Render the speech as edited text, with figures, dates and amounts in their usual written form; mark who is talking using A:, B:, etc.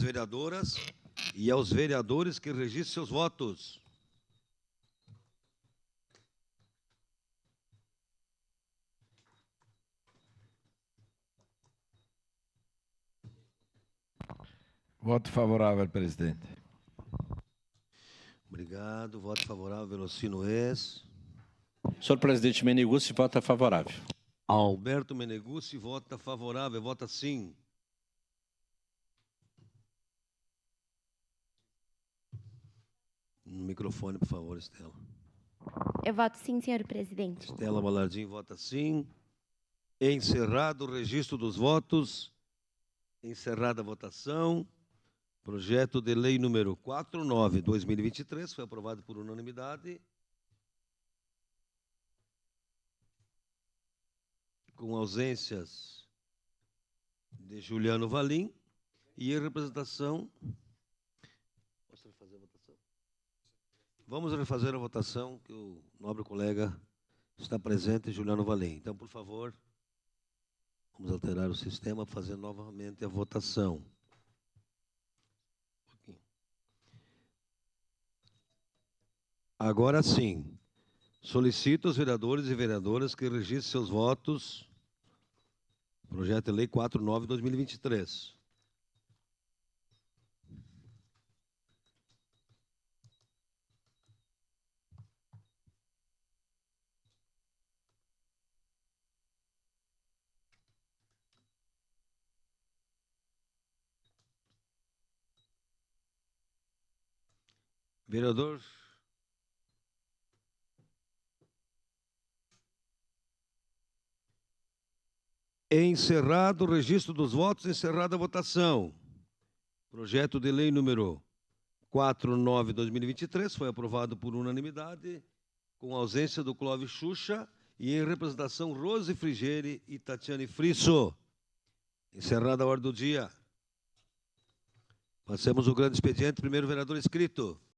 A: vereadoras e aos vereadores que registrem seus votos.
B: Voto favorável, presidente.
A: Obrigado. Voto favorável, Velocino Ex.
C: Senhor presidente, Meneguzzi vota favorável.
A: Alberto Meneguzzi vota favorável. Vota sim. No microfone, por favor, Estela.
D: Eu voto sim, senhor presidente.
A: Estela Balardim vota sim. Encerrado o registro dos votos. Encerrada a votação. Projeto de lei número 49/2023 foi aprovado por unanimidade. Com ausências de Juliano Valim e em representação. Posso refazer a votação? Vamos refazer a votação, que o nobre colega está presente, Juliano Valim. Então, por favor, vamos alterar o sistema, fazer novamente a votação. Agora sim, solicito aos vereadores e vereadoras que registrem seus votos. Projeto de lei 49/2023. Vereador encerrado o registro dos votos, encerrada a votação. Projeto de lei número 49/2023 foi aprovado por unanimidade, com ausência do Clóvis Xuxa e em representação Rose Frigeri e Tatiane Frisso. Encerrada a ordem do dia. Passemos o grande expediente. Primeiro vereador inscrito.